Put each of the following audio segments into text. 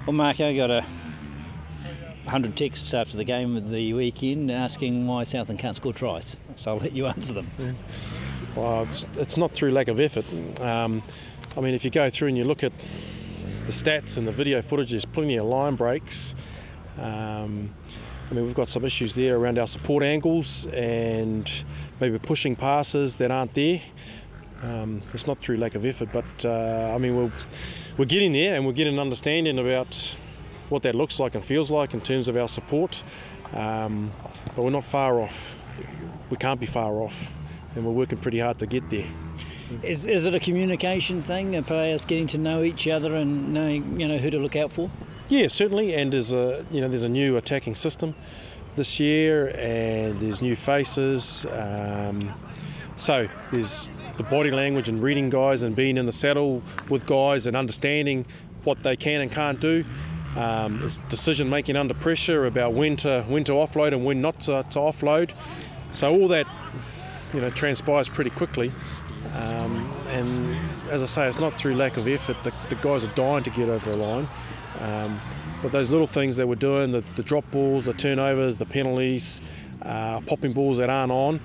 Well, Mark, I got 100 texts after the game of the weekend asking why Southland can't score tries, so I'll let you answer them. Yeah. Well, it's not through lack of effort. I mean, if you go through and you look at the stats and the video footage, there's plenty of line breaks. I mean, we've got some issues there around our support angles and maybe pushing passes that aren't there. It's not through lack of effort, but I mean, we're getting there, and we're getting an understanding about what that looks like and feels like in terms of our support. But we're not far off. We can't be far off, and we're working pretty hard to get there. Is it a communication thing? Are players getting to know each other and knowing, who to look out for? Yeah, certainly. And there's a new attacking system this year, and there's new faces. So there's the body language and reading guys and being in the saddle with guys and understanding what they can and can't do. It's decision making under pressure about when to offload and when not to offload. So all that transpires pretty quickly. And as I say, it's not through lack of effort. The guys are dying to get over a line. But those little things that we're doing, the drop balls, the turnovers, the penalties, popping balls that aren't on.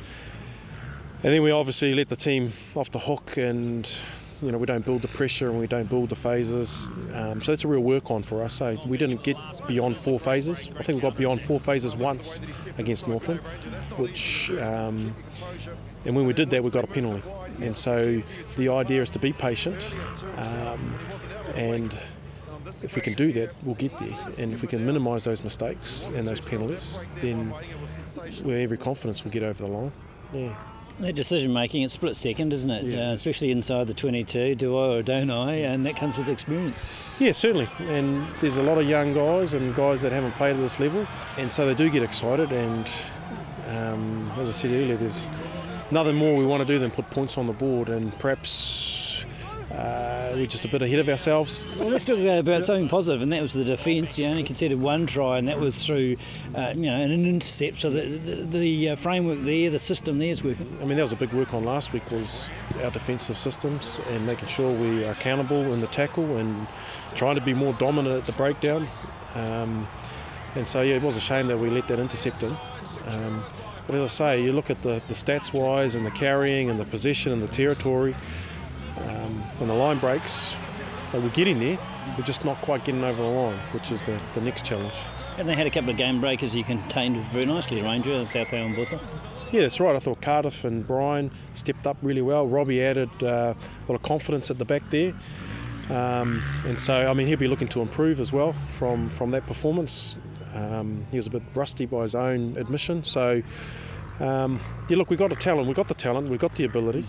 And then we obviously let the team off the hook, and we don't build the pressure and we don't build the phases. So that's a real work on for us. So we didn't get beyond 4 phases. I think we got beyond 4 phases once against Northland, which, and when we did that, we got a penalty. And so the idea is to be patient, and if we can do that, we'll get there. And if we can minimise those mistakes and those penalties, then we have every confidence we'll get over the line. Yeah. That decision-making, it's split second, isn't it? Yeah. Especially inside the 22, do I or don't I? And that comes with experience. Yeah, certainly. And there's a lot of young guys and guys that haven't played at this level, and so they do get excited. And as I said earlier, there's nothing more we want to do than put points on the board, and perhaps we're just a bit ahead of ourselves. Well, let's talk about something positive, and that was the defence. You only conceded 1 try, and that was through an intercept. So the framework there, the system there is working. I mean, that was a big work on last week, was our defensive systems and making sure we are accountable in the tackle and trying to be more dominant at the breakdown. And so, yeah, it was a shame that we let that intercept in. But as I say, you look at the stats-wise and the carrying and the possession and the territory, and the line breaks, we're getting there. We're just not quite getting over the line, which is the next challenge. And they had a couple of game breakers you contained very nicely, Ranger, Southland and Butler. Yeah, that's right. I thought Cardiff and Brian stepped up really well. Robbie added a lot of confidence at the back there. And so, I mean, he'll be looking to improve as well from that performance. He was a bit rusty by his own admission. So, look, we got the talent, we got the ability.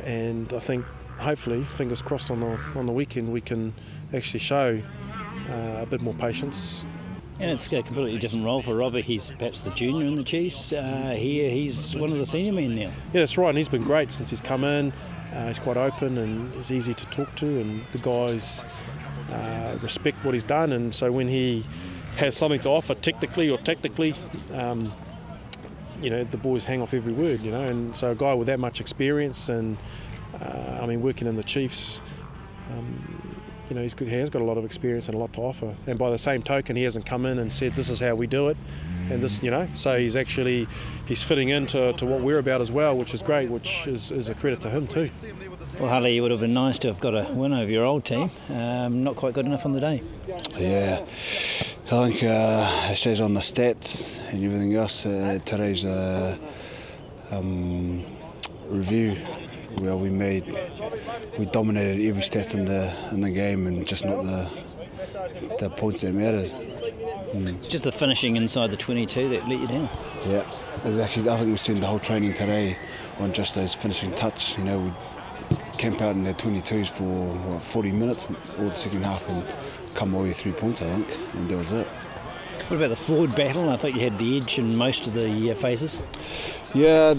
And I think, hopefully, fingers crossed on the weekend, we can actually show a bit more patience. And it's a completely different role for Robbie. He's perhaps the junior in the Chiefs. Here, he's one of the senior men now. Yeah, that's right, and he's been great since he's come in. He's quite open and is easy to talk to, and the guys respect what he's done. And so when he has something to offer technically or tactically, the boys hang off every word, and so a guy with that much experience and, working in the Chiefs, he's good. He has got a lot of experience and a lot to offer. And by the same token, he hasn't come in and said, this is how we do it. And this, so he's fitting into what we're about as well, which is great, which is a credit to him too. Well, Harley, it would have been nice to have got a win over your old team. Not quite good enough on the day. Yeah, I think it says on the stats and everything else, today's review, where we dominated every stat in the game, and just not the points that matters. Just the finishing inside the 22 that let you down. Yeah, exactly. I think we spent the whole training today on just those finishing touch. We camp out in their 22s for 40 minutes all the second half and come away with 3 points, I think, and that was it. What about the forward battle? I thought you had the edge in most of the phases. Yeah,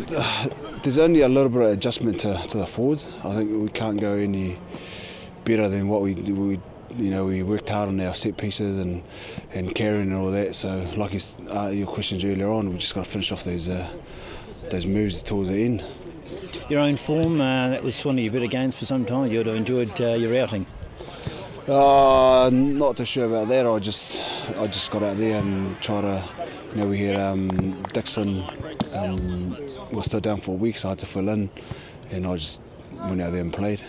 there's only a little bit of adjustment to the forwards. I think we can't go any better than what we worked hard on our set pieces and carrying and all that. So, like your questions earlier on, we just got to finish off those moves towards the end. Your own form, that was one of your better games for some time. You would have enjoyed your outing. Not too sure about that. I just got out there and tried to. We had Dixon was still down for a week, so I had to fill in, and I just went out there and played.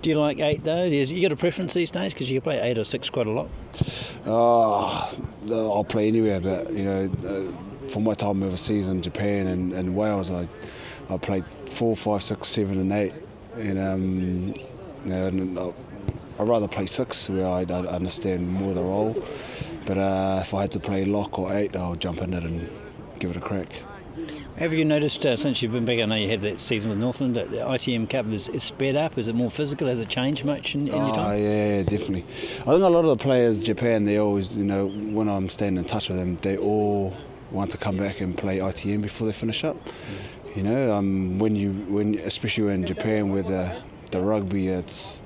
Do you like 8 though? You got a preference these days because you can play 8 or 6 quite a lot. I'll play anywhere, but for my time overseas in Japan and Wales, I played 4, 5, 6, 7, and 8, and I'd rather play 6 where I understand more of the role. But if I had to play lock or 8, I'll jump in it and give it a crack. Have you noticed since you've been back, I know you had that season with Northland, that the ITM Cup is sped up? Is it more physical? Has it changed much in your time? Yeah, definitely. I think a lot of the players in Japan, they always, when I'm staying in touch with them, they all want to come back and play ITM before they finish up. When especially in Japan with the rugby, it's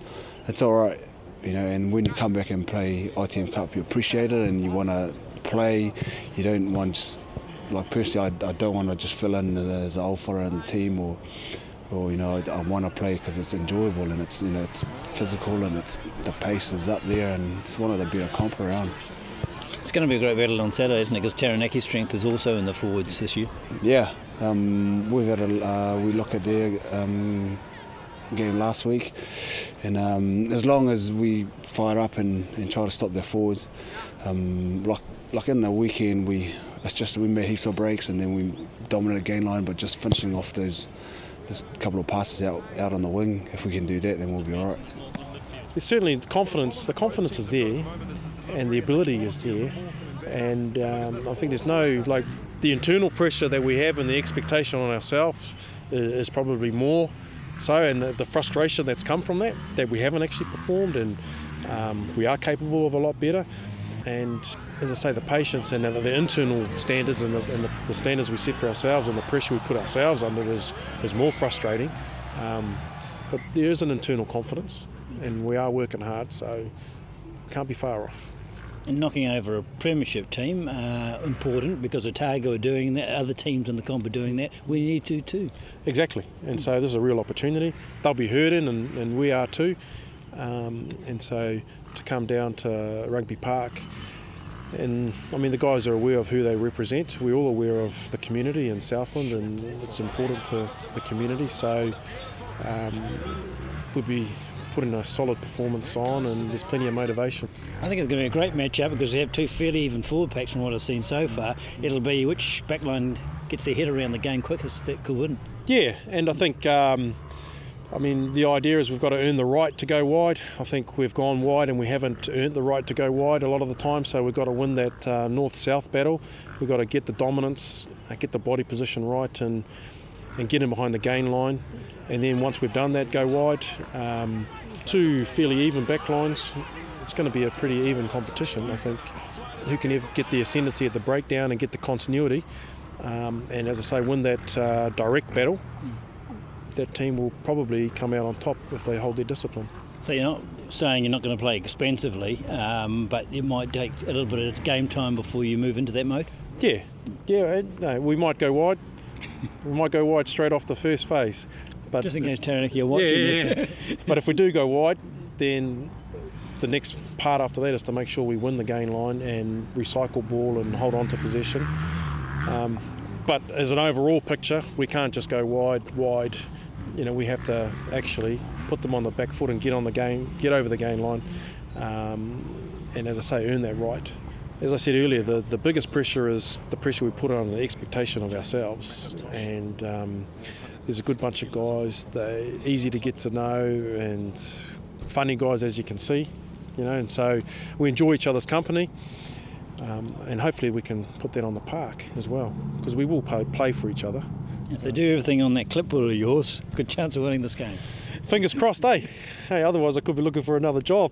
all right. And when you come back and play ITM Cup, you appreciate it and you want to play. You don't want just, like personally, I don't want to just fill in as an old fella in the team, or I want to play because it's enjoyable and it's it's physical and the pace is up there and it's one of the better comp around. It's going to be a great battle on Saturday, isn't it? Because Taranaki's strength is also in the forwards this year. Yeah, we've had we look at their game last week, and as long as we fire up and try to stop their forwards, like in the weekend we made heaps of breaks and then we dominated the gain line, but just finishing off those couple of passes out on the wing, if we can do that, then we'll be all right. There's certainly confidence. The confidence is there, and the ability is there, and I think there's no the internal pressure that we have and the expectation on ourselves is probably more so, and the frustration that's come from that we haven't actually performed, and we are capable of a lot better. And as I say, the patience and the internal standards and the standards we set for ourselves and the pressure we put ourselves under is more frustrating. But there is an internal confidence, and we are working hard, so we can't be far off. And knocking over a premiership team, important, because Otago are doing that, other teams in the comp are doing that, we need to too. Exactly, and so this is a real opportunity. They'll be hurting, and we are too. And so to come down to Rugby Park, and I mean the guys are aware of who they represent. We're all aware of the community in Southland, and it's important to the community. So we'll be putting a solid performance on, and there's plenty of motivation. I think it's going to be a great match-up because we have 2 fairly even forward packs from what I've seen so far. It'll be which backline gets their head around the game quickest that could win. Yeah, and I think the idea is we've got to earn the right to go wide. I think we've gone wide and we haven't earned the right to go wide a lot of the time, so we've got to win that north-south battle. We've got to get the dominance, get the body position right, and get in behind the gain line. And then once we've done that, go wide. 2 fairly even back lines. It's going to be a pretty even competition, I think. Who can ever get the ascendancy at the breakdown and get the continuity, and as I say, win that direct battle. That team will probably come out on top if they hold their discipline. So you're not saying you're not going to play expensively, but it might take a little bit of game time before you move into that mode? Yeah. No, we might go wide. We might go wide straight off the first phase. But just in case Taranaki are watching this. But if we do go wide, then the next part after that is to make sure we win the gain line and recycle ball and hold on to possession. But as an overall picture, we can't just go wide. We have to actually put them on the back foot and get over the gain line, and as I say, earn that right. As I said earlier, the biggest pressure is the pressure we put on the expectation of ourselves, and there's a good bunch of guys. They're easy to get to know and funny guys, as you can see, and so we enjoy each other's company. And hopefully we can put that on the park as well, because we will play for each other. If they do everything on that clipboard of yours, good chance of winning this game. Fingers crossed, eh? Hey, otherwise I could be looking for another job.